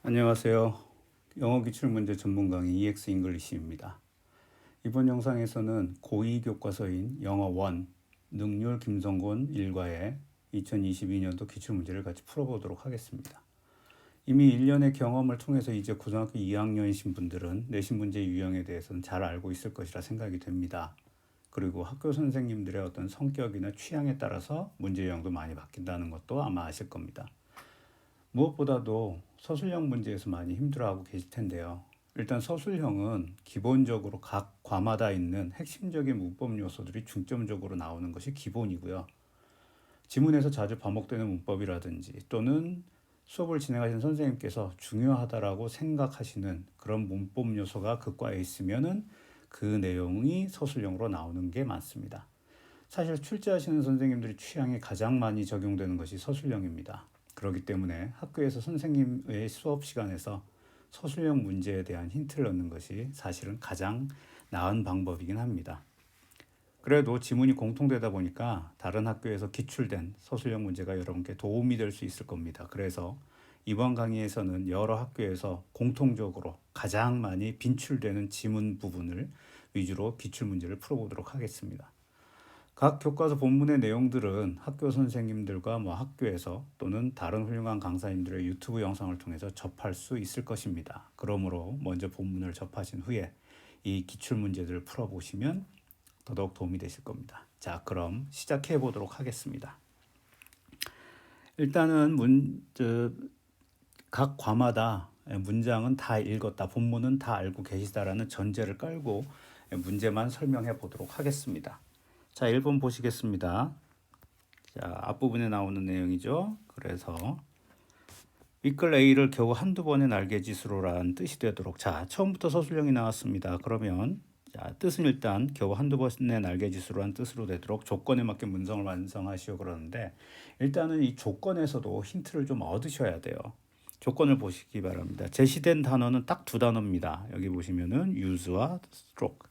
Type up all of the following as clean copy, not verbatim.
안녕하세요. 영어 기출문제 전문 강의 EX 잉글리시입니다. 이번 영상에서는 고2 교과서인 영어 1 능률 김성곤 일과의 2022년도 기출문제를 같이 풀어보도록 하겠습니다. 이미 1년의 경험을 통해서 이제 고등학교 2학년이신 분들은 내신 문제 유형에 대해서는 잘 알고 있을 것이라 생각이 됩니다. 그리고 학교 선생님들의 어떤 성격이나 취향에 따라서 문제 유형도 많이 바뀐다는 것도 아마 아실 겁니다. 무엇보다도 서술형 문제에서 많이 힘들어하고 계실 텐데요. 일단 서술형은 기본적으로 각 과마다 있는 핵심적인 문법 요소들이 중점적으로 나오는 것이 기본이고요. 지문에서 자주 반복되는 문법이라든지 또는 수업을 진행하시는 선생님께서 중요하다라고 생각하시는 그런 문법 요소가 그 과에 있으면은 그 내용이 서술형으로 나오는 게 많습니다. 사실 출제하시는 선생님들이 취향에 가장 많이 적용되는 것이 서술형입니다. 그렇기 때문에 학교에서 선생님의 수업 시간에서 서술형 문제에 대한 힌트를 얻는 것이 사실은 가장 나은 방법이긴 합니다. 그래도 지문이 공통되다 보니까 다른 학교에서 기출된 서술형 문제가 여러분께 도움이 될 수 있을 겁니다. 그래서 이번 강의에서는 여러 학교에서 공통적으로 가장 많이 빈출되는 지문 부분을 위주로 기출문제를 풀어보도록 하겠습니다. 각 교과서 본문의 내용들은 학교 선생님들과 학교에서 또는 다른 훌륭한 강사님들의 유튜브 영상을 통해서 접할 수 있을 것입니다. 그러므로 먼저 본문을 접하신 후에 이 기출 문제들을 풀어보시면 더더욱 도움이 되실 겁니다. 자, 그럼 시작해 보도록 하겠습니다. 일단은 각 과마다 문장은 다 읽었다, 본문은 다 알고 계시다라는 전제를 깔고 문제만 설명해 보도록 하겠습니다. 자, 1번 보시겠습니다. 자, 앞부분에 나오는 내용이죠. 그래서 윗글 A를 겨우 한두 번의 날개짓으로라는 뜻이 되도록. 자, 처음부터 서술형이 나왔습니다. 그러면 자, 뜻은 일단 겨우 한두 번의 날개짓으로라는 뜻으로 되도록 조건에 맞게 문장을 완성하시오 그러는데, 일단은 이 조건에서도 힌트를 좀 얻으셔야 돼요. 조건을 보시기 바랍니다. 제시된 단어는 딱 두 단어입니다. 여기 보시면은 use와 stroke.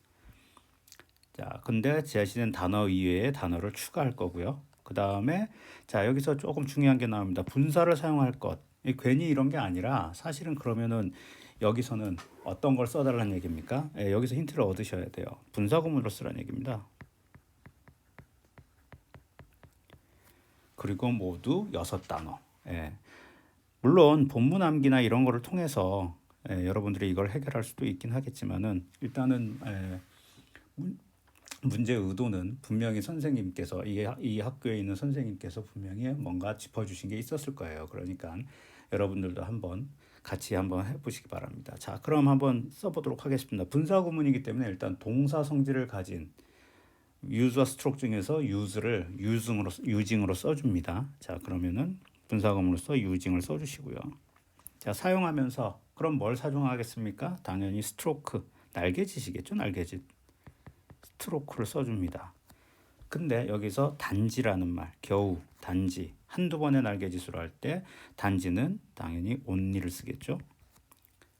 자, 근데 제시된 단어 이외의 단어를 추가할 거고요. 그 다음에 자, 여기서 조금 중요한 게 나옵니다. 분사를 사용할 것. 괜히 이런 게 아니라 사실은 그러면은 여기서는 어떤 걸 써달라는 얘기입니까? 여기서 힌트를 얻으셔야 돼요. 분사구문으로 쓰라는 얘기입니다. 그리고 모두 6단어. 물론 본문 암기나 이런 거를 통해서 여러분들이 이걸 해결할 수도 있긴 하겠지만은 일단은 문제 의도는 분명히 선생님께서 이 학교에 있는 선생님께서 분명히 뭔가 짚어주신 게 있었을 거예요. 그러니까 여러분들도 같이 한번 해보시기 바랍니다. 자, 그럼 한번 써보도록 하겠습니다. 분사 구문이기 때문에 일단 동사 성질을 가진 use와 stroke 중에서 use를 using으로 써줍니다. 자, 그러면은 분사 구문으로서 using을 써주시고요. 자, 사용하면서 그럼 뭘 사용하겠습니까? 당연히 stroke, 날개짓이겠죠, 날개짓. 스트로크를 써줍니다. 근데 여기서 단지라는 말, 겨우, 단지, 한두 번의 날개짓으로 할 때 단지는 당연히 only를 쓰겠죠.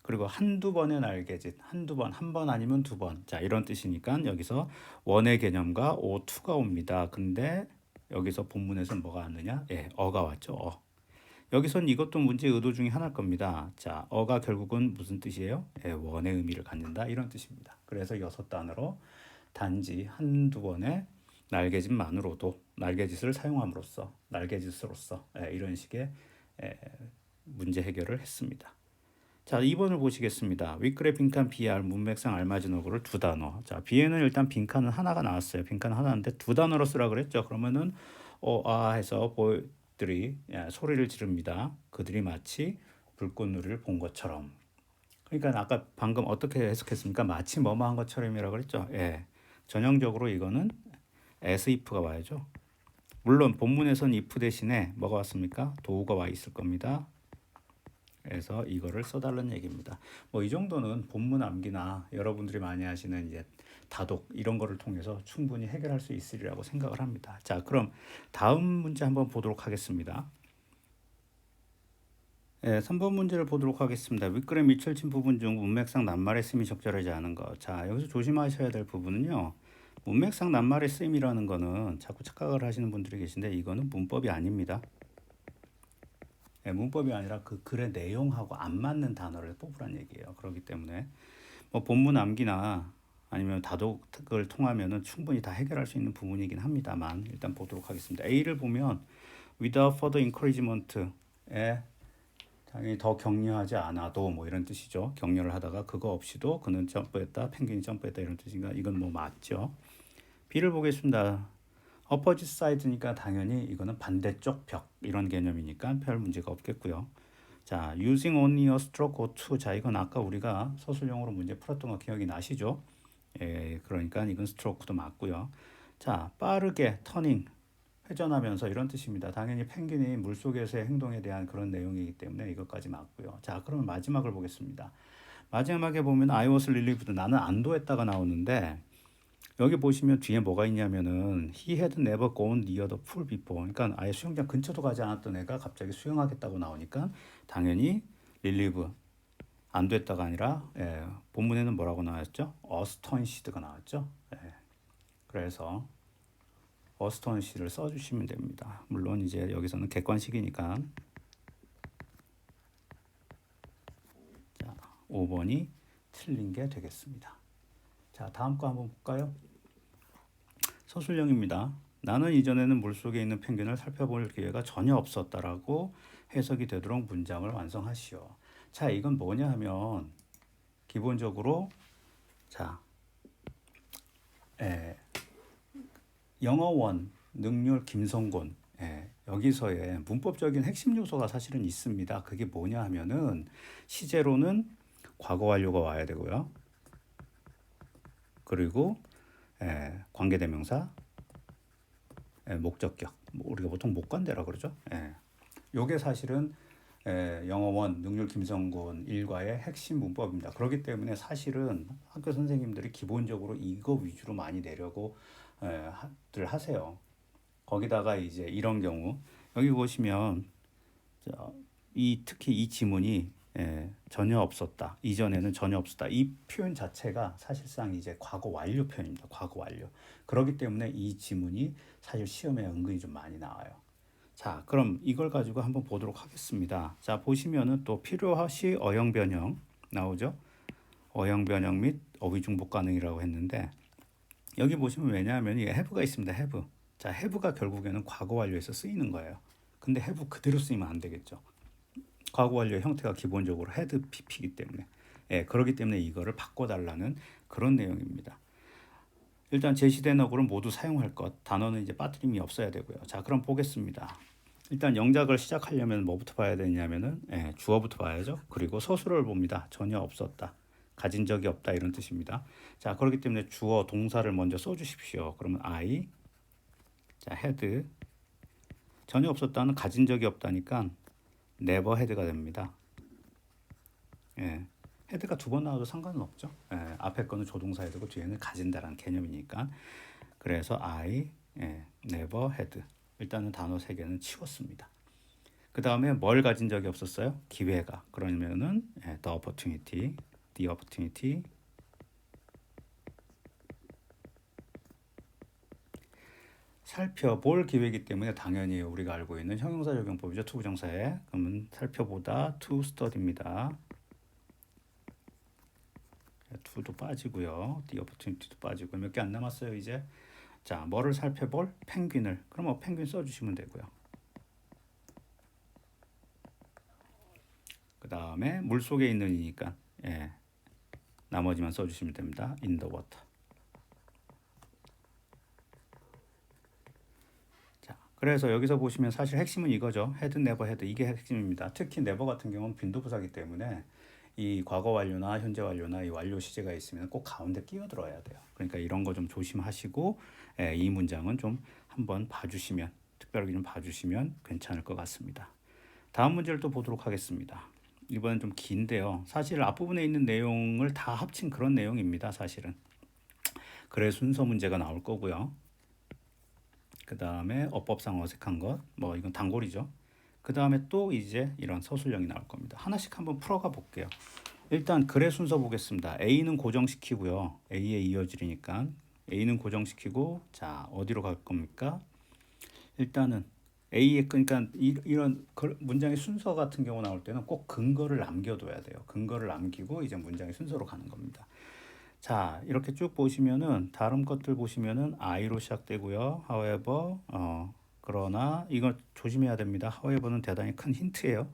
그리고 한두 번의 날개짓, 한두 번, 한 번 아니면 두 번. 자, 이런 뜻이니까 여기서 원의 개념과 o2가 옵니다. 근데 여기서 본문에서는 뭐가 왔느냐? 어가 왔죠. 여기선 이것도 문제 의도 중에 하나일 겁니다. 자, 어가 결국은 무슨 뜻이에요? 원의 의미를 갖는다, 이런 뜻입니다. 그래서 6단어로 단지 한두 번의 날개짓을 사용함으로써 날개짓으로써 이런 식의 문제 해결을 했습니다. 자, 2번을 보시겠습니다. 윗글의 빈칸 BR 문맥상 알맞은 어구를 두 단어. 자, B에는 일단 빈칸은 하나가 나왔어요. 빈칸은 하나인데 두 단어로 쓰라 그랬죠. 그러면은 해서 보이들이 소리를 지릅니다. 그들이 마치 불꽃놀이를 본 것처럼. 그러니까 아까 방금 어떻게 해석했습니까? 마치 뭐뭐한 것처럼이라고 그랬죠. 전형적으로 이거는 as if가 와야죠. 물론 본문에선 if 대신에 뭐가 왔습니까? do가 와 있을 겁니다. 그래서 이거를 써달라는 얘기입니다. 이 정도는 본문 암기나 여러분들이 많이 하시는 이제 다독 이런 거를 통해서 충분히 해결할 수 있으리라고 생각을 합니다. 자, 그럼 다음 문제 한번 보도록 하겠습니다. 3번 문제를 보도록 하겠습니다. 윗글의 밑철친 부분 중 문맥상 낱말의 쓰임이 적절하지 않은 것. 자, 여기서 조심하셔야 될 부분은요. 문맥상 낱말의 쓰임이라는 거는 자꾸 착각을 하시는 분들이 계신데 이거는 문법이 아닙니다. 문법이 아니라 그 글의 내용하고 안 맞는 단어를 뽑으란 얘기예요. 그렇기 때문에 뭐 본문 암기나 아니면 다독을 통하면은 충분히 다 해결할 수 있는 부분이긴 합니다만 일단 보도록 하겠습니다. A를 보면 without further encouragement에 당연히 더 격려하지 않아도 뭐 이런 뜻이죠. 격려를 하다가 그거 없이도 그는 점프했다, 펭귄이 점프했다 이런 뜻인가? 이건 뭐 맞죠. B를 보겠습니다. opposite side니까 당연히 이거는 반대쪽 벽 이런 개념이니까 별 문제가 없겠고요. 자, using only a stroke or two. 자, 이건 아까 우리가 서술형으로 문제 풀었던 거 기억이 나시죠? 예, 그러니까 이건 스트로크도 맞고요. 자, 빠르게 터닝 회전하면서 이런 뜻입니다. 당연히 펭귄이 물속에서의 행동에 대한 그런 내용이기 때문에 이것까지 맞고요. 자, 그러면 마지막을 보겠습니다. 마지막에 보면 I was relieved. 나는 안도했다가 나오는데 여기 보시면 뒤에 뭐가 있냐면은 he had never gone near the pool before. 그러니까 아예 수영장 근처도 가지 않았던 애가 갑자기 수영하겠다고 나오니까 당연히 relieve 안도했다가 아니라 본문에는 뭐라고 나왔죠? astonished가 나왔죠. 그래서 astonished를 써주시면 됩니다. 물론 이제 여기서는 객관식이니까 자, 5번이 틀린 게 되겠습니다. 자, 다음 거 한번 볼까요? 서술형입니다. 나는 이전에는 물속에 있는 펭귄을 살펴볼 기회가 전혀 없었다라고 해석이 되도록 문장을 완성하시오. 자, 이건 뭐냐 하면 기본적으로 자, 영어원 능률 김성곤 여기서의 문법적인 핵심 요소가 사실은 있습니다. 그게 뭐냐 하면은 시제로는 과거 완료가 와야 되고요. 그리고 관계대명사, 목적격, 우리가 보통 목관대라 그러죠. 요게 사실은 영어원 능률 김성곤 일과의 핵심 문법입니다. 그렇기 때문에 사실은 학교 선생님들이 기본적으로 이거 위주로 많이 내려고 들 하세요. 거기다가 이제 이런 경우 여기 보시면 특히 이 지문이 전혀 없었다. 이전에는 전혀 없었다. 이 표현 자체가 사실상 이제 과거 완료 표현입니다. 과거 완료. 그렇기 때문에 이 지문이 사실 시험에 은근히 좀 많이 나와요. 자, 그럼 이걸 가지고 한번 보도록 하겠습니다. 자, 보시면은 또 필요하시 어형 변형 나오죠. 어형 변형 및 어휘 중복 가능이라고 했는데 여기 보시면 왜냐하면 이게 have가 있습니다. have. 자, have가 결국에는 과거 완료에서 쓰이는 거예요. 근데 have 그대로 쓰이면 안 되겠죠. 과거 완료의 형태가 기본적으로 had pp이기 때문에 그렇기 때문에 이거를 바꿔달라는 그런 내용입니다. 일단 제시된 어구를 모두 사용할 것. 단어는 이제 빠뜨림이 없어야 되고요. 자, 그럼 보겠습니다. 일단 영작을 시작하려면 뭐부터 봐야 되냐면은 주어부터 봐야죠. 그리고 서술어를 봅니다. 전혀 없었다. 가진 적이 없다 이런 뜻입니다. 자, 그렇기 때문에 주어 동사를 먼저 써주십시오. 그러면 I 자, had 전혀 없었다는 가진 적이 없다니까 never had가 됩니다. had가 두 번 나와도 상관은 없죠. 앞에 거는 조동사야 되고 뒤에는 가진다라는 개념이니까. 그래서 I never had 일단은 단어 세 개는 치웠습니다. 그 다음에 뭘 가진 적이 없었어요? 기회가. 그러면은 the opportunity 살펴볼 기회이기 때문에 당연히 우리가 알고 있는 형용사 적용법이죠. 투부정사에. 그러면 살펴보다 to study입니다. to도 빠지고요. the opportunity도 빠지고 몇 개 안 남았어요 이제. 자, 뭐를 살펴볼? 펭귄을. 그럼 뭐 펭귄 써주시면 되고요. 그 다음에 물속에 있는 이니까 나머지만 써주시면 됩니다. in the water. 자, 그래서 여기서 보시면 사실 핵심은 이거죠. had, never had 이게 핵심입니다. 특히 never 같은 경우는 빈도부사기 때문에 이 과거 완료나 현재 완료나 이 완료 시제가 있으면 꼭 가운데 끼어들어야 돼요. 그러니까 이런 거 좀 조심하시고 이 문장은 좀 한번 봐주시면 특별하게 좀 봐주시면 괜찮을 것 같습니다. 다음 문제를 또 보도록 하겠습니다. 이번엔 좀 긴데요. 사실 앞부분에 있는 내용을 다 합친 그런 내용입니다. 사실은. 그래 순서 문제가 나올 거고요. 그 다음에 어법상 어색한 것, 뭐 이건 단골이죠. 그 다음에 또 이제 이런 서술형이 나올 겁니다. 하나씩 한번 풀어가 볼게요. 일단 글의 순서 보겠습니다. A는 고정시키고요. A의 이어질이니까 A는 고정시키고 자 어디로 갈 겁니까? 일단은 A에 그러니까 이런 문장의 순서 같은 경우 나올 때는 꼭 근거를 남겨둬야 돼요. 근거를 남기고 이제 문장의 순서로 가는 겁니다. 자, 이렇게 쭉 보시면은 다른 것들 보시면은 I로 시작되고요. however, 그러나 이거 조심해야 됩니다. however는 대단히 큰 힌트예요.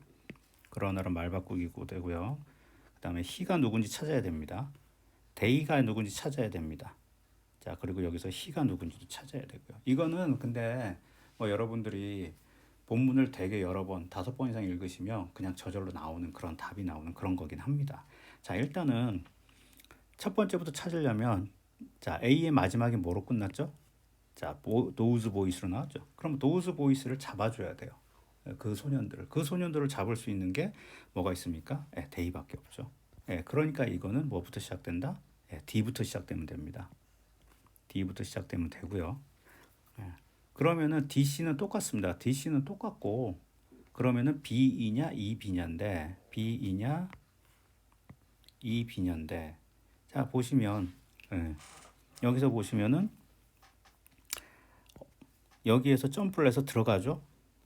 그러나는 말 바꾸기고 되고요. 그다음에 he가 누군지 찾아야 됩니다. they가 누군지 찾아야 됩니다. 자, 그리고 여기서 he가 누군지도 찾아야 되고요. 이거는 근데 뭐 여러분들이 본문을 되게 여러 번, 5번 이상 읽으시면 그냥 저절로 나오는 그런 답이 나오는 그런 거긴 합니다. 자, 일단은 첫 번째부터 찾으려면 자, A의 마지막이 뭐로 끝났죠? 자, those boys로 나왔죠. 그럼 those boys를 잡아줘야 돼요. 그 소년들을 잡을 수 있는 게 뭐가 있습니까? they밖에 없죠. 그러니까 이거는 뭐부터 시작된다? D부터 시작되면 됩니다. D부터 시작되면 되고요. 그러면은 DC는 똑같습니다. DC는 똑같고 그러면은 B이냐 EB냐인데 B이냐 EB냐인데 자 보시면 여기서 보시면은 여기에서 점프를 해서 들어가죠.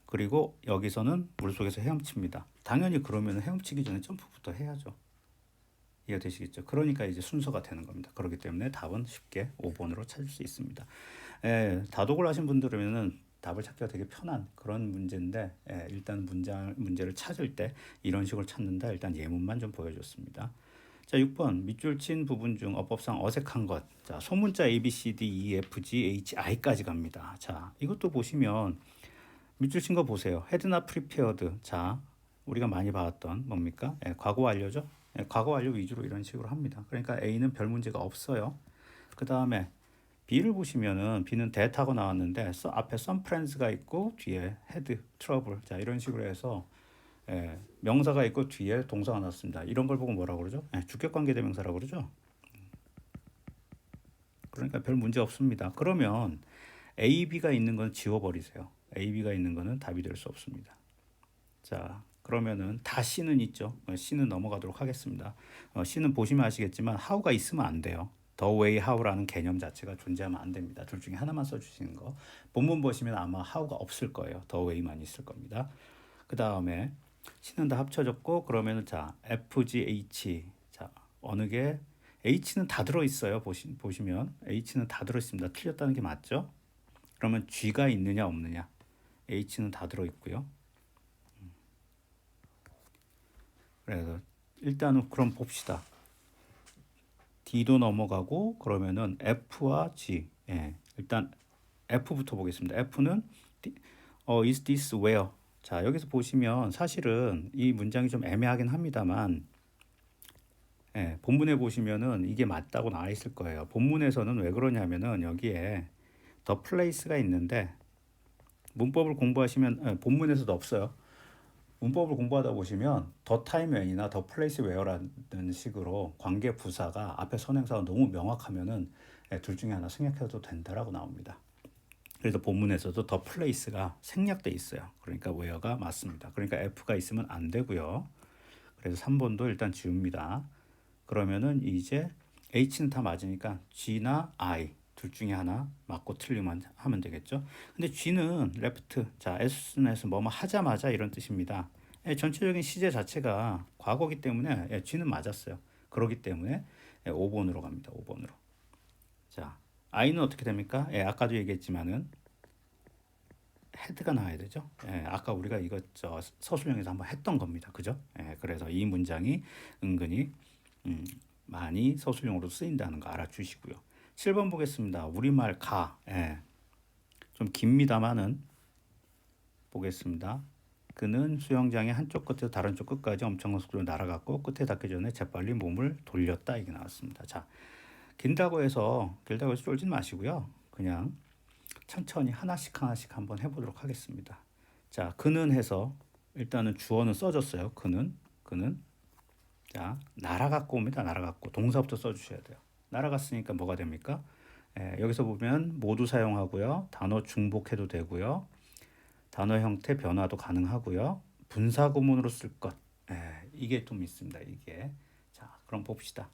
그리고 여기서는 물속에서 헤엄칩니다. 당연히 그러면 헤엄치기 전에 점프부터 해야죠. 이해되시겠죠? 그러니까 이제 순서가 되는 겁니다. 그렇기 때문에 답은 쉽게 5번으로 찾을 수 있습니다. 다독을 하신 분들은 답을 찾기가 되게 편한 그런 문제인데 일단 문제를 찾을 때 이런 식으로 찾는다. 일단 예문만 좀 보여줬습니다. 자, 6번 밑줄 친 부분 중 어법상 어색한 것. 자, 소문자 A, B, C, D, E, F, G, H, I까지 갑니다. 자, 이것도 보시면 밑줄 친 거 보세요. had not prepared. 자, 우리가 많이 봤던 뭡니까? 과거 완료죠. 과거 완료 위주로 이런 식으로 합니다. 그러니까 A는 별 문제가 없어요. 그 다음에 B를 보시면은 B는 that하고 나왔는데 앞에 some friends가 있고 뒤에 had trouble. 자, 이런 식으로 해서 명사가 있고 뒤에 동사가 나왔습니다. 이런 걸 보고 뭐라고 그러죠? 주격관계대명사라고 그러죠. 그러니까 별 문제 없습니다. 그러면 A, B가 있는 건 지워버리세요. A, B가 있는 거는 답이 될 수 없습니다. 자, 그러면은 다 C는 있죠. C는 넘어가도록 하겠습니다. C는 보시면 아시겠지만 how가 있으면 안 돼요. the way how라는 개념 자체가 존재하면 안 됩니다. 둘 중에 하나만 써주시는 거. 본문 보시면 아마 how가 없을 거예요. the way만 있을 겁니다. 그 다음에 C는 다 합쳐졌고 그러면은 자 F, G, H 자 어느 게 H는 다 들어있어요. 보시면 H는 다 들어있습니다. 틀렸다는 게 맞죠? 그러면 G가 있느냐 없느냐? H는 다 들어있고요. 그래서 일단은 그럼 봅시다. D도 넘어가고 그러면은 F와 G. 일단 F부터 보겠습니다. F는 is this where? 자, 여기서 보시면 사실은 이 문장이 좀 애매하긴 합니다만 본문에 보시면은 이게 맞다고 나와 있을 거예요. 본문에서는 왜 그러냐면은 여기에 the place가 있는데 문법을 공부하시면 본문에서도 없어요. 문법을 공부하다 보시면 더 타임 웬이나 더 플레이스 웨어라는 식으로 관계 부사가 앞에 선행사가 너무 명확하면은 둘 중에 하나 생략해도 된다라고 나옵니다. 그래서 본문에서도 더 플레이스가 생략돼 있어요. 그러니까 웨어가 맞습니다. 그러니까 F가 있으면 안 되고요. 그래서 3번도 일단 지웁니다. 그러면은 이제 H는 다 맞으니까 G나 I 둘 중에 하나 맞고 틀리면 하면 되겠죠. 근데 G는 left, 자 S에서 뭐뭐 하자마자 이런 뜻입니다. 전체적인 시제 자체가 과거기 때문에 G는 맞았어요. 그렇기 때문에 5번으로 갑니다. 5번으로. 자, I는 어떻게 됩니까? 아까도 얘기했지만은 헤드가 나와야 되죠. 아까 우리가 이거 서술형에서 한번 했던 겁니다. 그죠? 그래서 이 문장이 은근히 많이 서술형으로 쓰인다는 거 알아주시고요. 7번 보겠습니다. 우리말 가. 좀 깁니다만은 보겠습니다. 그는 수영장의 한쪽 끝에서 다른 쪽 끝까지 엄청난 속도로 날아갔고 끝에 닿기 전에 재빨리 몸을 돌렸다. 이게 나왔습니다. 자, 길다고 해서 쫄지 마시고요. 그냥 천천히 하나씩 한번 해보도록 하겠습니다. 자, 그는 해서 일단은 주어는 써줬어요. 그는 자 날아갔고 옵니다. 날아갔고 동사부터 써주셔야 돼요. 날아갔으니까 뭐가 됩니까? 여기서 보면 모두 사용하고요. 단어 중복해도 되고요. 단어 형태 변화도 가능하고요. 분사 구문으로 쓸 것. 이게 좀 있습니다. 이게 자 그럼 봅시다.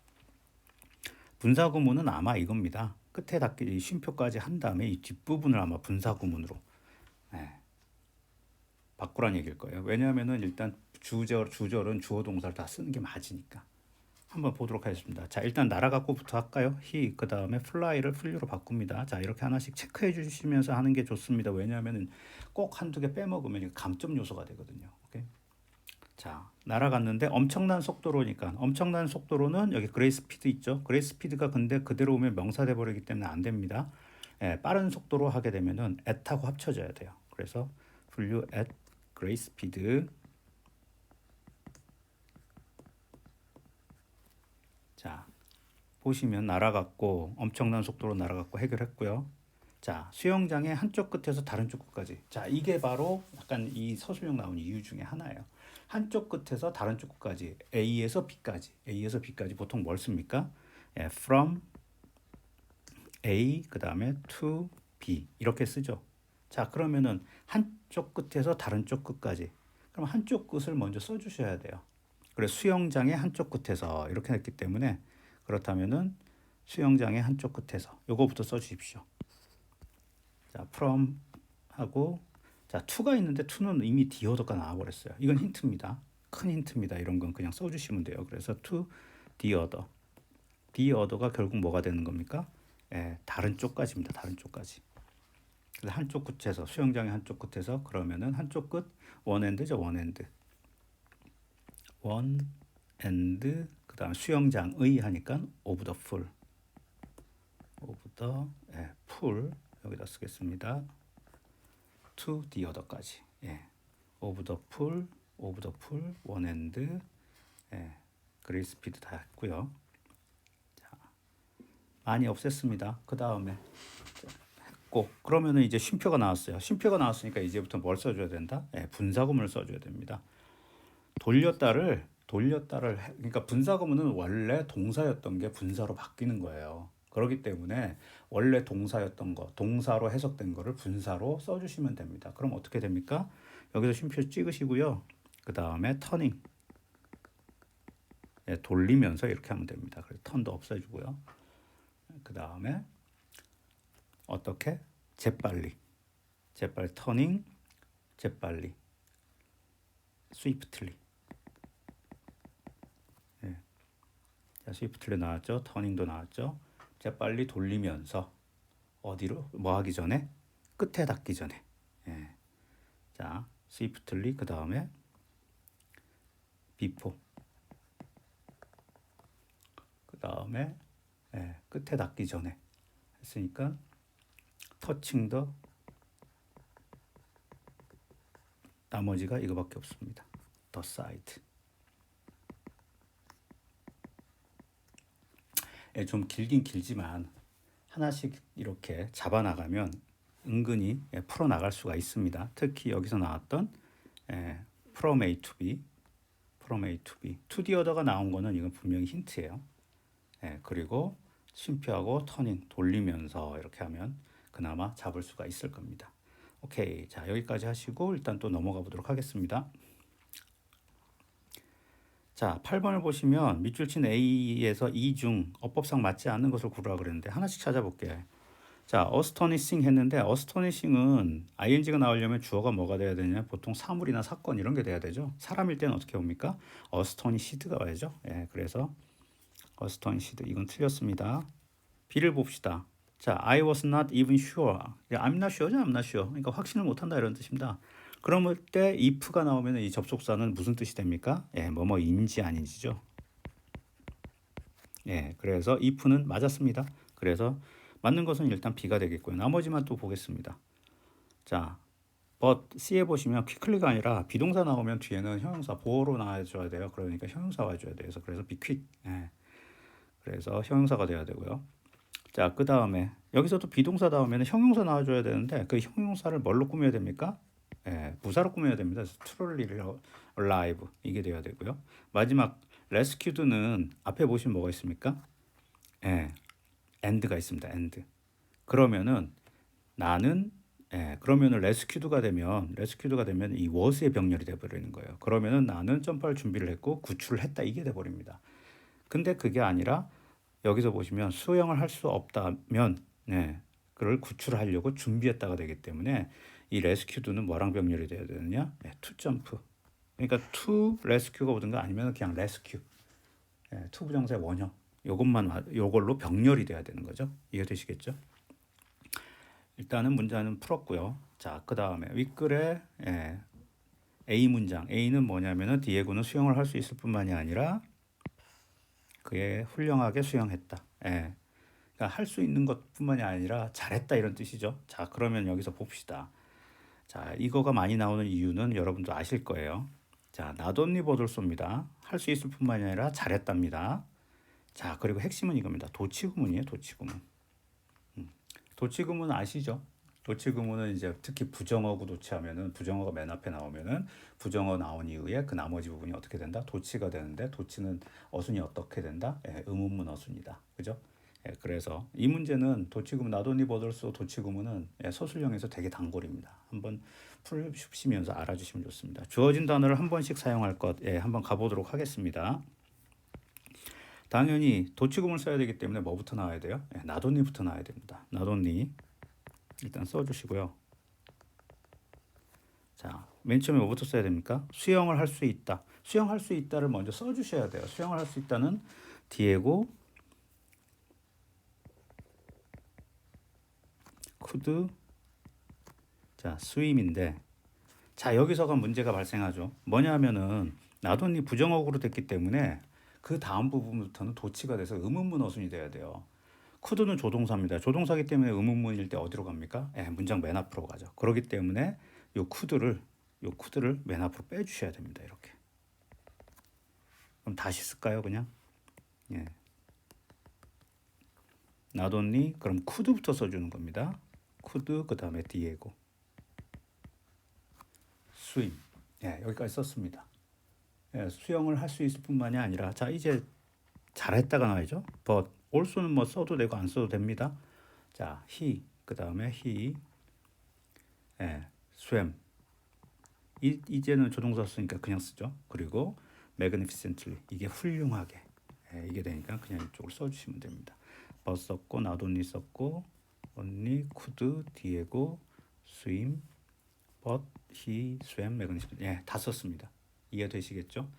분사 구문은 아마 이겁니다. 끝에 닫기 쉼표까지 한 다음에 이 뒷부분을 아마 분사 구문으로 바꾸란 얘기일 거예요. 왜냐하면은 일단 주절은 주어 동사를 다 쓰는 게 맞으니까. 한번 보도록 하겠습니다. 자, 일단 날아갔고부터 할까요? he, 그 다음에 fly를 few로 바꿉니다. 자, 이렇게 하나씩 체크해 주시면서 하는 게 좋습니다. 왜냐하면은 꼭 한두 개 빼먹으면 감점 요소가 되거든요. 오케이? 자, 날아갔는데 엄청난 속도로니까 엄청난 속도로는 여기 그레이스 스피드 있죠? 그레이스 스피드가 근데 그대로 오면 명사 돼 버리기 때문에 안 됩니다. 예, 빠른 속도로 하게 되면은 at하고 합쳐져야 돼요. 그래서 flew at great speed. 자, 보시면 날아갔고 엄청난 속도로 날아갔고 해결했고요. 자, 수영장의 한쪽 끝에서 다른 쪽 끝까지. 자, 이게 바로 약간 이 서술형 나온 이유 중에 하나예요. 한쪽 끝에서 다른 쪽 끝까지. A에서 B까지 보통 뭘 씁니까? 예, from A 그 다음에 to B 이렇게 쓰죠. 자, 그러면은 한쪽 끝에서 다른 쪽 끝까지. 그럼 한쪽 끝을 먼저 써주셔야 돼요. 그래서 수영장의 한쪽 끝에서 이렇게 했기 때문에 그렇다면은 수영장의 한쪽 끝에서 요거부터 써주십시오. 자, from 하고 자, to가 있는데 to는 이미 the other가 나와버렸어요. 이건 힌트입니다. 큰 힌트입니다. 이런 건 그냥 써주시면 돼요. 그래서 to the other. the other가 결국 뭐가 되는 겁니까? 예, 다른 쪽까지입니다. 다른 쪽까지. 그래서 한쪽 끝에서 수영장의 한쪽 끝에서 그러면은 한쪽 끝 원엔드죠. 원엔드. 원 엔드 그다음 수영장의 하니까 of the pool. of the pool 여기다 쓰겠습니다. to the other까지. 예. of the pool, one end, 예. 그레이스 스피드 다 했고요. 자, 많이 없앴습니다. 그 다음에 했고 그러면은 이제 쉼표가 나왔어요. 쉼표가 나왔으니까 이제부터 뭘 써줘야 된다? 예, 분사구문을 써줘야 됩니다. 돌렸다를 그러니까 분사구문은 원래 동사였던 게 분사로 바뀌는 거예요. 그렇기 때문에 원래 동사였던 거, 동사로 해석된 거를 분사로 써주시면 됩니다. 그럼 어떻게 됩니까? 여기서 쉼표 찍으시고요. 그 다음에 터닝, 예, 돌리면서 이렇게 하면 됩니다. 그래서 턴도 없애주고요. 그 다음에 어떻게? 재빨리 터닝, 재빨리, 스위프틀리. 예. 자, 스위프틀리 나왔죠? 터닝도 나왔죠? 재빨리 돌리면서 어디로? 뭐 하기 전에? 끝에 닿기 전에. 예. 자, 스위프틀리 그 다음에 비포 그 다음에 예, 끝에 닿기 전에 했으니까 터칭 더 나머지가 이거밖에 없습니다. 더 사이드. 예, 좀 길긴 길지만 하나씩 이렇게 잡아나가면 은근히 예, 풀어나갈 수가 있습니다. 특히 여기서 나왔던 예, from A to B, to the other가 나온 거는 이건 분명히 힌트예요. 예, 그리고 쉼표하고 터닝 돌리면서 이렇게 하면 그나마 잡을 수가 있을 겁니다. 오케이, 자 여기까지 하시고 일단 또 넘어가 보도록 하겠습니다. 자, 8번을 보시면 밑줄 친 A에서 E 중 어법상 맞지 않는 것을 고르라 그랬는데 하나씩 찾아볼게요. 자, astonishing 했는데 astonishing은 ing가 나오려면 주어가 뭐가 돼야 되냐? 보통 사물이나 사건 이런 게 돼야 되죠. 사람일 때는 어떻게 옵니까? astonished가 와야죠. 예, 그래서 astonished 이건 틀렸습니다. B를 봅시다. 자, I was not even sure. I'm not sure죠, I'm not sure. 그러니까 확신을 못한다 이런 뜻입니다. 그럴 때 if가 나오면 이 접속사는 무슨 뜻이 됩니까? 예, 뭐뭐인지 아닌지죠. 예, 그래서 if는 맞았습니다. 그래서 맞는 것은 일단 B가 되겠고요. 나머지만 또 보겠습니다. 자, but C에 보시면 quickly가 아니라 비동사 나오면 뒤에는 형용사 보어로 나와줘야 돼요. 그러니까 형용사 와줘야 돼요. 그래서 be quick. 예. 그래서 형용사가 돼야 되고요. 자, 그 다음에 여기서도 비동사 다음에는 형용사 나와줘야 되는데 그 형용사를 뭘로 꾸며야 됩니까? 예, 부사로 꾸며야 됩니다. truly alive 이게 돼야 되고요. 마지막 rescued는 앞에 보시면 뭐가 있습니까? 예, and가 있습니다. and. 그러면은 나는 그러면은 rescued가 되면 이 was의 병렬이 돼 버리는 거예요. 그러면은 나는 점프할 준비를 했고 구출을 했다 이게 돼 버립니다. 근데 그게 아니라 여기서 보시면 수영을 할 수 없다면 그걸 구출하려고 준비했다가 되기 때문에 이 레스큐드는 뭐랑 병렬이 돼야 되느냐? to 점프. 그러니까 to rescue가 오든가 아니면 그냥 rescue. to 부정사의 원형. 요걸로 병렬이 돼야 되는 거죠. 이해되시겠죠? 일단은 문장은 풀었고요. 자, 그 다음에 윗글에 A 문장. A는 뭐냐면은 디에고는 수영을 할 수 있을 뿐만이 아니라 그에 훌륭하게 수영했다. 그러니까 할 수 있는 것뿐만이 아니라 잘했다 이런 뜻이죠. 자, 그러면 여기서 봅시다. 자, 이거가 많이 나오는 이유는 여러분도 아실 거예요. 자, 나돈니 버들소입니다. 할 수 있을 뿐만이 아니라 잘했답니다. 자, 그리고 핵심은 이겁니다. 도치구문이에요. 도치구문. 도치구문 아시죠? 도치구문은 이제 특히 부정어구 도치하면은 부정어가 맨 앞에 나오면은 부정어 나온 이후에 그 나머지 부분이 어떻게 된다? 도치가 되는데 도치는 어순이 어떻게 된다? 의문문 어순이다. 그죠? 그래서 이 문제는 도치구문 나돈니 버들소 도치구문은 서술형에서 되게 단골입니다. 한번 푸시면서 알아주시면 좋습니다. 주어진 단어를 한 번씩 사용할 것 한번 가보도록 하겠습니다. 당연히 도치구문을 써야 되기 때문에 뭐부터 나와야 돼요? 나돈니부터 나와야 됩니다. 나돈니 일단 써주시고요. 자, 맨 처음에 뭐부터 써야 됩니까? 수영을 할 수 있다. 수영할 수 있다를 먼저 써주셔야 돼요. 수영을 할 수 있다는 디에고 could 자 swim인데 자 여기서가 문제가 발생하죠. 뭐냐면은 나돈니 부정어구로 됐기 때문에 그 다음 부분부터는 도치가 돼서 의문문 어순이 돼야 돼요. could는 조동사입니다. 조동사기 때문에 의문문일 때 어디로 갑니까? 문장 맨 앞으로 가죠. 그렇기 때문에 요 could를 맨 앞으로 빼주셔야 됩니다. 이렇게. 그럼 다시 쓸까요, 그냥? 나돈니 그럼 could부터 써주는 겁니다. could 그 다음에 디에고 swim 여기까지 썼습니다. 수영을 할 수 있을 뿐만이 아니라 자 이제 잘했다가 나와야죠. but also는 뭐 써도 되고 안 써도 됩니다. 자 he 그 다음에 he swam 이제는 조동사 쓰니까 그냥 쓰죠. 그리고 magnificently 이게 훌륭하게 이게 되니까 그냥 이쪽을 써주시면 됩니다. but 썼고 나돈니 썼고 only could 디에고 swim but he swam magnificently 다 썼습니다. 이해되시겠죠?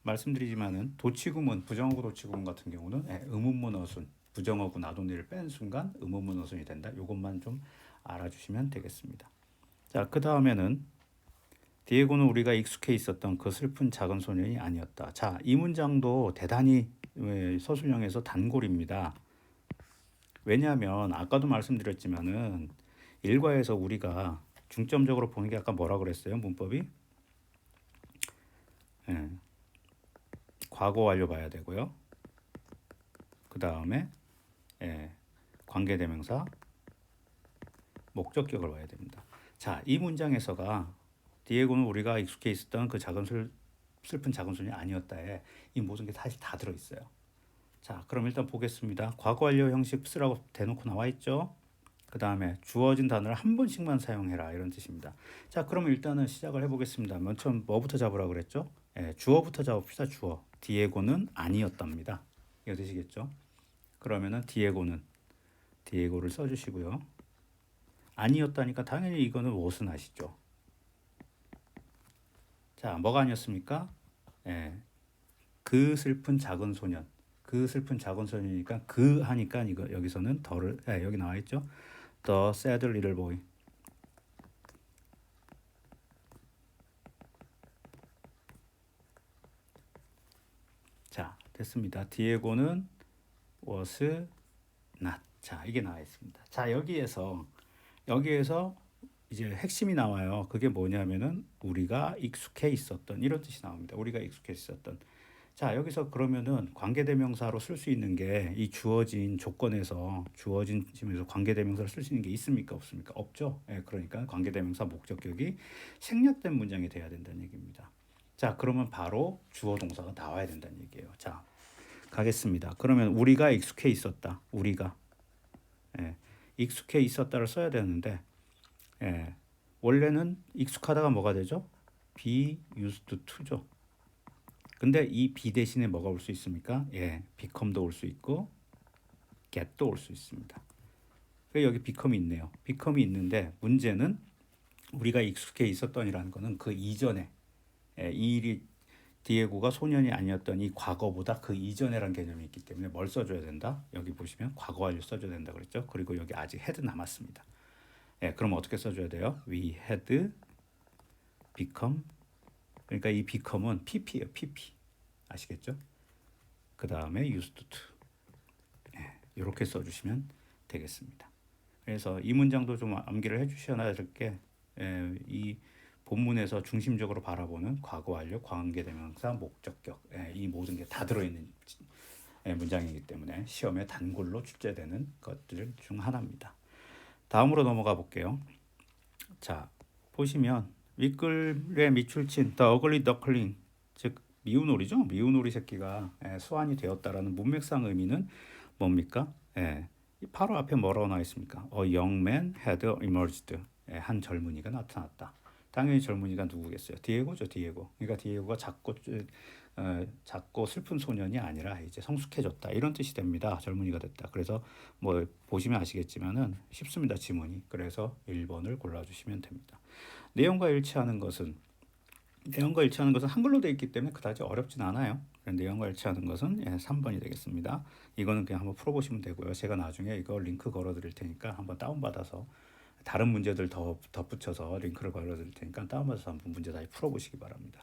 말씀드리지만은 도치구문 부정어구 도치구문 같은 경우는 의문문 어순 부정어구 나돈니를 뺀 순간 의문문 어순이 된다. 이것만 좀 알아주시면 되겠습니다. 자, 그 다음에는 디에고는 우리가 익숙해 있었던 그 슬픈 작은 소년이 아니었다. 자, 이 문장도 대단히 서술형에서 단골입니다. 왜냐하면 아까도 말씀드렸지만은 일과에서 우리가 중점적으로 보는 게 아까 뭐라 그랬어요? 문법이 과거 완료 봐야 되고요. 그 다음에 관계대명사 목적격을 봐야 됩니다. 자, 이 문장에서가 디에고는 우리가 익숙해 있었던 그 슬픈 작은 소년이 아니었다에 이 모든 게 사실 다 들어있어요. 자, 그럼 일단 보겠습니다. 과거 완료 형식 쓰라고 대놓고 나와 있죠. 그 다음에 주어진 단어를 한 번씩만 사용해라 이런 뜻입니다. 자, 그럼 일단은 시작을 해보겠습니다. 맨 처음 뭐부터 잡으라 그랬죠? 주어부터 잡읍시다. 주어. 디에고는 아니었답니다. 이거 되시겠죠? 그러면은 디에고를 써주시고요. 아니었다니까 당연히 이거는 무엇은 아시죠? 자, 뭐가 아니었습니까? 그 슬픈 작은 소년. 그 슬픈 작은 소년이니까 그 하니까 이거 여기서는 더를 여기 나와 있죠. The sad little boy. 자, 됐습니다. 디에고는 was not. 자, 이게 나와 있습니다. 자, 여기에서 이제 핵심이 나와요. 그게 뭐냐면은 우리가 익숙해 있었던 이런 뜻이 나옵니다. 우리가 익숙해 있었던. 자, 여기서 그러면은 관계대명사로 쓸 수 있는 게 이 주어진 조건에서 주어진 지문에서 관계대명사를 쓸 수 있는 게 있습니까? 없습니까? 없죠. 그러니까 관계대명사 목적격이 생략된 문장이 돼야 된다는 얘기입니다. 자, 그러면 바로 주어 동사가 나와야 된다는 얘기예요. 자, 가겠습니다. 그러면 우리가 익숙해 있었다. 우리가 익숙해 있었다를 써야 되는데 원래는 익숙하다가 뭐가 되죠? be used to죠. 근데 이 be 대신에 뭐가 올 수 있습니까? become도 올 수 있고 get도 올 수 있습니다. 여기 become이 있네요. become이 있는데 문제는 우리가 익숙해 있었던이라는 거는 그 이전에 이 일이 디에고가 소년이 아니었던 이 과거보다 그 이전에란 개념이 있기 때문에 뭘 써줘야 된다? 여기 보시면 과거 완료 써줘야 된다 그랬죠. 그리고 여기 아직 had 남았습니다. 그럼 어떻게 써줘야 돼요? We had become. 그러니까 이 become은 pp예요. pp. 아시겠죠? 그 다음에 used to. 이렇게 써주시면 되겠습니다. 그래서 이 문장도 좀 암기를 해주셔야 될 게 이 본문에서 중심적으로 바라보는 과거 완료, 관계대명사, 목적격 이 모든 게 다 들어있는 문장이기 때문에 시험에 단골로 출제되는 것들 중 하나입니다. 다음으로 넘어가 볼게요. 자, 보시면 윗글의 밑줄친 The ugly duckling, 즉 미운 오리죠. 미운 오리 새끼가 수완이 되었다라는 문맥상 의미는 뭡니까? 바로 앞에 뭐라고 나와 있습니까? A young man had emerged. 한 젊은이가 나타났다. 당연히 젊은이가 누구겠어요? 디에고죠, 디에고. 그러니까 디에고가 작고 슬픈 소년이 아니라 이제 성숙해졌다. 이런 뜻이 됩니다. 젊은이가 됐다. 그래서 뭐 보시면 아시겠지만은 쉽습니다, 지문이. 그래서 1번을 골라주시면 됩니다. 내용과 일치하는 것은 한글로 되어 있기 때문에 그다지 어렵진 않아요. 내용과 일치하는 것은 3번이 되겠습니다. 이거는 그냥 한번 풀어보시면 되고요. 제가 나중에 이거 링크 걸어드릴 테니까 한번 다운받아서 다른 문제들 더 덧붙여서 링크를 걸어드릴 테니까 다운받아서 한번 문제 다시 풀어보시기 바랍니다.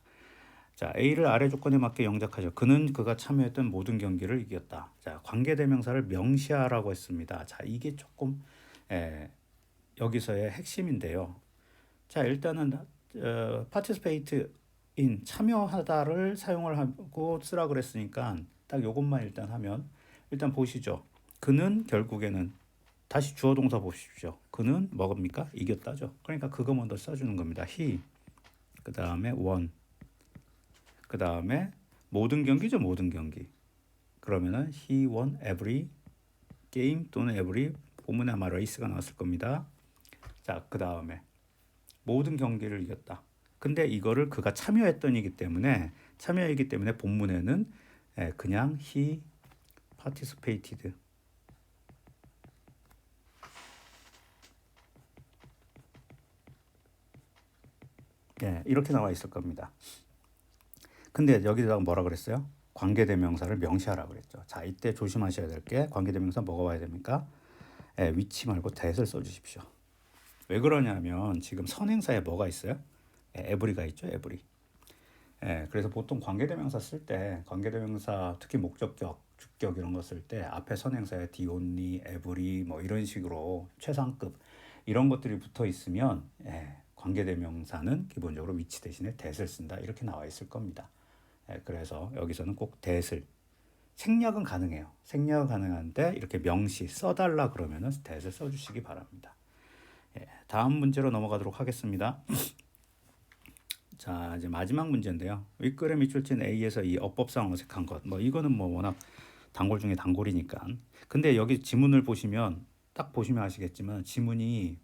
자, A를 아래 조건에 맞게 영작하죠. 그가 참여했던 모든 경기를 이겼다. 자, 관계대명사를 명시하라고 했습니다. 자, 이게 조금 여기서의 핵심인데요. 자, 일단은 participate in 참여하다를 사용을 하고 쓰라 그랬으니까 딱 요것만 일단 하면 일단 보시죠. 그는 결국에는 다시 주어 동사 보십시오. 그는 뭐입니까? 이겼다죠. 그러니까 그거 먼저 써주는 겁니다. he, 그 다음에 won, 그 다음에 모든 경기죠. 모든 경기. 그러면은 he won every game 또는 every, 본문에 아마 race가 나왔을 겁니다. 자, 그 다음에 모든 경기를 이겼다. 근데 이거를 그가 참여했던이기 때문에 본문에는 그냥 he participated. 이렇게 나와 있을 겁니다. 근데 여기다가 뭐라 그랬어요? 관계대명사를 명시하라고 그랬죠. 자, 이때 조심하셔야 될 게 관계대명사 뭐가 와야 됩니까? 위치 말고 that을 써주십시오. 왜 그러냐면 지금 선행사에 뭐가 있어요? every가 있죠. every. 그래서 보통 관계대명사 쓸 때 관계대명사 특히 목적격, 주격 이런 거 쓸 때 앞에 선행사에 the only, every 뭐 이런 식으로 최상급 이런 것들이 붙어 있으면 관계대명사는 기본적으로 위치 대신에 that을 쓴다. 이렇게 나와 있을 겁니다. 그래서 여기서는 꼭 that을, 생략은 가능해요. 생략은 가능한데 이렇게 명시 써달라 그러면은 that을 써주시기 바랍니다. 다음 문제로 넘어가도록 하겠습니다. 자, 이제 마지막 문제인데요. 윗글의 밑줄친 A에서 이 어법상 어색한 것. 뭐 이거는 뭐 워낙 단골 중에 단골이니까. 근데 여기 지문을 보시면 딱 보시면 아시겠지만 지문이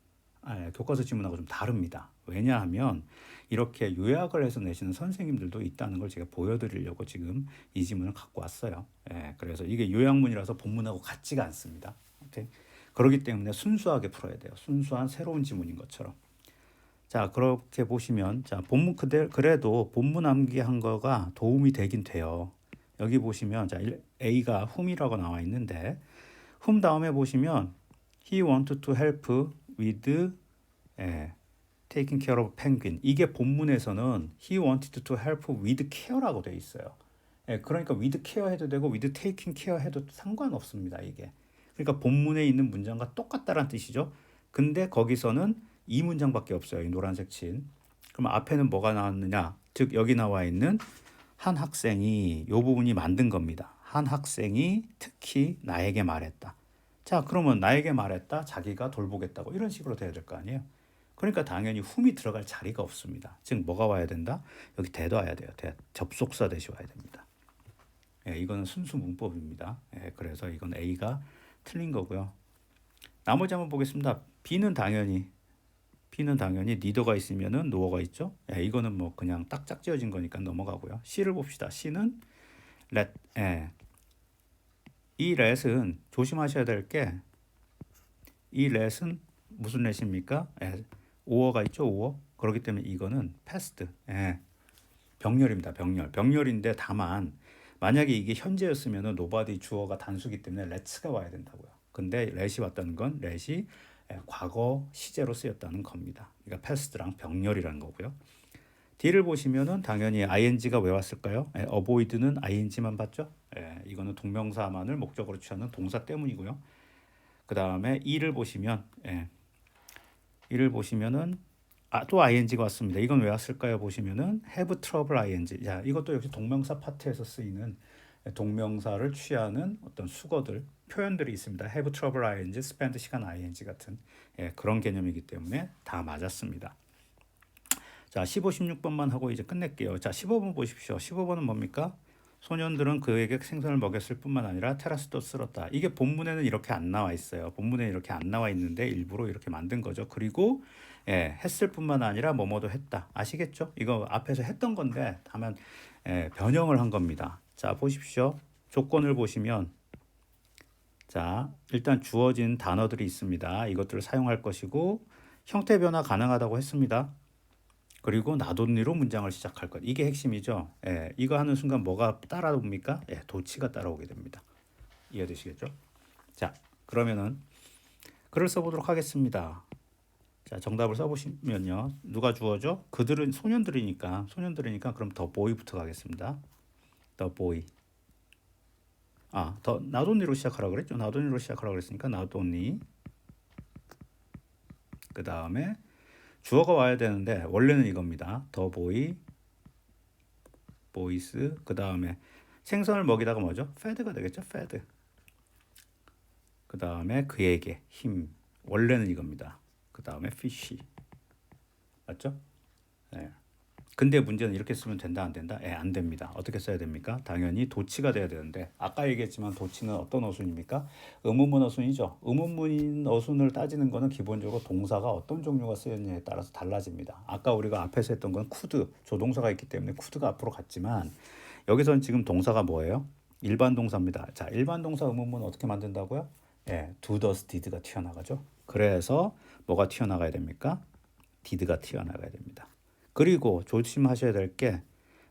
교과서 지문하고 좀 다릅니다. 왜냐하면 이렇게 요약을 해서 내시는 선생님들도 있다는 걸 제가 보여드리려고 지금 이 지문을 갖고 왔어요. 그래서 이게 요약문이라서 본문하고 같지가 않습니다. 오케이? 그렇기 때문에 순수하게 풀어야 돼요. 순수한 새로운 지문인 것처럼. 자, 그렇게 보시면 자, 본문 그래도 본문 암기한 거가 도움이 되긴 돼요. 여기 보시면 자, A가 whom이라고 나와 있는데 whom 다음에 보시면 he wanted to help with taking care of penguin. 이게 본문에서는 he wanted to help with care라고 돼 있어요. 그러니까 with care 해도 되고 with taking care 해도 상관없습니다. 이게. 그러니까 본문에 있는 문장과 똑같다라는 뜻이죠. 근데 거기서는 이 문장밖에 없어요. 이 노란색 친. 그럼 앞에는 뭐가 나왔느냐? 즉 여기 나와 있는 한 학생이 이 부분이 만든 겁니다. 한 학생이 특히 나에게 말했다. 자, 그러면 나에게 말했다. 자기가 돌보겠다고 이런 식으로 돼야 될 거 아니에요. 그러니까 당연히 whom이 들어갈 자리가 없습니다. 즉 뭐가 와야 된다? 여기 that 와야 돼요. that. 접속사 대시 와야 됩니다. 이거는 순수 문법입니다. 그래서 이건 A가 틀린 거고요. 나머지 한번 보겠습니다. B는 당연히 neither가 있으면은 no가 있죠. 이거는 뭐 그냥 딱 짝지어진 거니까 넘어가고요. C를 봅시다. C는 let. 이 let은 조심하셔야 될 게 이 let은 무슨 let입니까? 오어가 있죠, 오어. 그렇기 때문에 이거는 past. 예. 병렬입니다. 병렬. 병렬인데 다만 만약에 이게 현재였으면은 nobody 주어가 단수기 때문에 let's가 와야 된다고요. 근데 let이 왔다는 건 let이 과거 시제로 쓰였다는 겁니다. 그러니까 past랑 병렬이라는 거고요. D를 보시면은 당연히 ing가 왜 왔을까요? avoid는 ing만 봤죠? 이거는 동명사만을 목적으로 취하는 동사 때문이고요. 그 다음에 E를 보시면 이를 보시면은 또 ing가 왔습니다. 이건 왜 왔을까요? 보시면은 have trouble ing. 자, 이것도 역시 동명사 파트에서 쓰이는 동명사를 취하는 어떤 수거들, 표현들이 있습니다. have trouble ing, spend 시간 ing 같은 그런 개념이기 때문에 다 맞았습니다. 자, 15, 16번만 하고 이제 끝낼게요. 자, 15번 보십시오. 15번은 뭡니까? 소년들은 그에게 생선을 먹였을 뿐만 아니라 테라스도 쓸었다. 이게 본문에는 이렇게 안 나와 있어요. 본문에 이렇게 안 나와 있는데 일부러 이렇게 만든 거죠. 그리고 했을 뿐만 아니라 뭐뭐도 했다. 아시겠죠? 이거 앞에서 했던 건데 다만 변형을 한 겁니다. 자, 보십시오. 조건을 보시면 자, 일단 주어진 단어들이 있습니다. 이것들을 사용할 것이고 형태 변화 가능하다고 했습니다. 그리고 나돈니로 문장을 시작할 것. 이게 핵심이죠. 이거 하는 순간 뭐가 따라옵니까? 도치가 따라오게 됩니다. 이해되시겠죠? 자, 그러면은 글을 써보도록 하겠습니다. 자, 정답을 써보시면요. 누가 주어죠? 그들은 소년들이니까 그럼 더 보이부터 가겠습니다. 더 보이. 더 나돈니로 시작하라고 그랬죠? 나돈니로 시작하라고 그랬으니까 나돈니. 그 다음에 주어가 와야 되는데 원래는 이겁니다. 더 보이, 보이스. 그 다음에 생선을 먹이다가 뭐죠? fed가 되겠죠? fed. 그 다음에 그에게 힘. 원래는 이겁니다. 그 다음에 fish. 맞죠? 네. 근데 문제는 이렇게 쓰면 된다 안 된다? 안 됩니다. 어떻게 써야 됩니까? 당연히 도치가 돼야 되는데 아까 얘기했지만 도치는 어떤 어순입니까? 의문문 어순이죠. 의문문 어순을 따지는 거는 기본적으로 동사가 어떤 종류가 쓰였느냐에 따라서 달라집니다. 아까 우리가 앞에서 했던 건 could, 조동사가 있기 때문에 could가 앞으로 갔지만 여기서는 지금 동사가 뭐예요? 일반 동사입니다. 자, 일반 동사 의문문 어떻게 만든다고요? do, does, did가 튀어나가죠. 그래서 뭐가 튀어나가야 됩니까? did가 튀어나가야 됩니다. 그리고 조심하셔야 될 게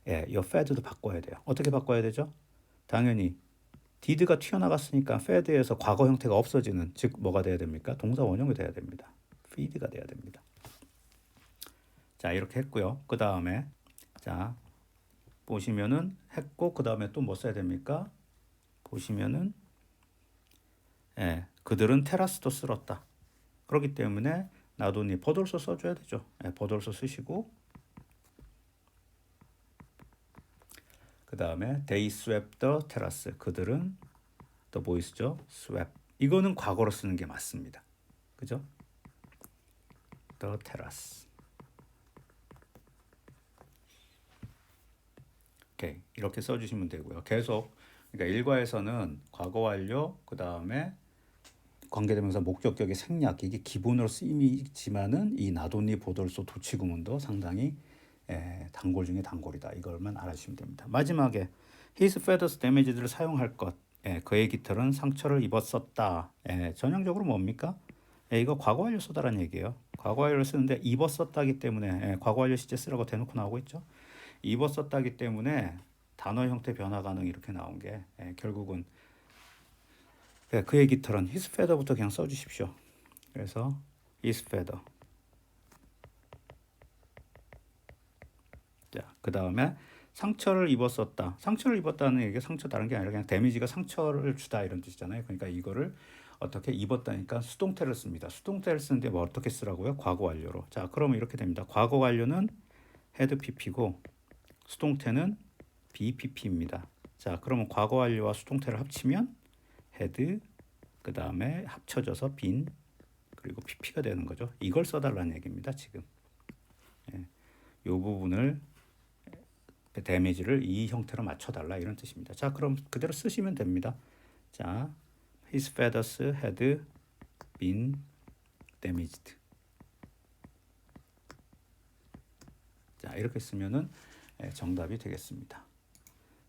이 fed도 바꿔야 돼요. 어떻게 바꿔야 되죠? 당연히 did가 튀어나갔으니까 fed에서 과거 형태가 없어지는, 즉 뭐가 돼야 됩니까? 동사 원형이 돼야 됩니다. feed가 돼야 됩니다. 자, 이렇게 했고요. 그 다음에 자 보시면은 했고 그 다음에 또 뭐 써야 됩니까? 보시면은 그들은 테라스도 쓸었다. 그렇기 때문에 나돈니 버돌소 써줘야 되죠. 버돌소 쓰시고 그 다음에 they swept the terrace. 그들은 the boys죠. swept. 이거는 과거로 쓰는 게 맞습니다. 그죠? the terrace. 오케이. 이렇게 써주시면 되고요. 계속 그러니까 일과에서는 과거 완료 그 다음에 관계대명사 목적격의 생략 이게 기본으로 쓰임이지만은 이 나돈니 보돌소 도치구문도 상당히 단골 중에 단골이다. 이걸만 알아주시면 됩니다. 마지막에 his feathers damage를 사용할 것. 그의 깃털은 상처를 입었었다. 전형적으로 뭡니까? 이거 과거 완료 쓰다라는 얘기예요. 과거 완료를 쓰는데 입었었다기 때문에 과거 완료 시제 쓰라고 대놓고 나오고 있죠. 입었었다기 때문에 단어 형태 변화 가능 이렇게 나온 게 결국은 그의 깃털은 his feather부터 그냥 써주십시오. 그래서 his feather. 자, 그 다음에 상처를 입었었다. 상처를 입었다는 얘기가 상처 다른 게 아니라 그냥 데미지가 상처를 주다 이런 뜻이잖아요. 그러니까 이거를 어떻게 입었다니까 수동태를 씁니다. 수동태를 쓰는데 뭐 어떻게 쓰라고요? 과거 완료로. 자, 그러면 이렇게 됩니다. 과거 완료는 had pp고 수동태는 bpp입니다. 자, 그러면 과거 완료와 수동태를 합치면 had 그 다음에 합쳐져서 been 그리고 pp가 되는 거죠. 이걸 써달라는 얘기입니다. 지금 이 부분을 데미지를 이 형태로 맞춰달라 이런 뜻입니다. 자, 그럼 그대로 쓰시면 됩니다. 자, his feathers had been damaged. 자, 이렇게 쓰면은 정답이 되겠습니다.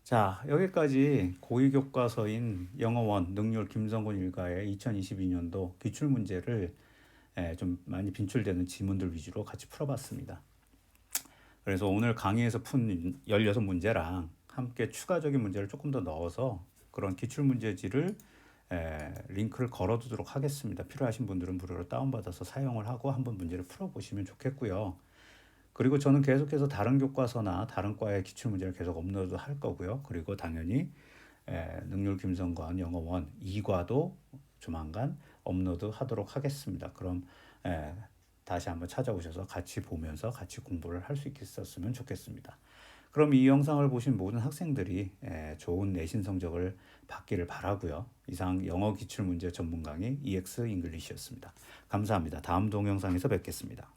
자, 여기까지 고위교과서인 영어원 능률 김성곤 일가의 2022년도 기출문제를 좀 많이 빈출되는 지문들 위주로 같이 풀어봤습니다. 그래서 오늘 강의에서 푼 16문제랑 함께 추가적인 문제를 조금 더 넣어서 그런 기출문제지를 링크를 걸어두도록 하겠습니다. 필요하신 분들은 무료로 다운받아서 사용을 하고 한번 문제를 풀어보시면 좋겠고요. 그리고 저는 계속해서 다른 교과서나 다른 과의 기출문제를 계속 업로드 할 거고요. 그리고 당연히 능률 김성관 영어 1 2과도 조만간 업로드 하도록 하겠습니다. 그럼 다시 한번 찾아오셔서 같이 보면서 같이 공부를 할 수 있었으면 좋겠습니다. 그럼 이 영상을 보신 모든 학생들이 좋은 내신 성적을 받기를 바라고요. 이상 영어 기출문제 전문 강의 EX 잉글리시였습니다. 감사합니다. 다음 동영상에서 뵙겠습니다.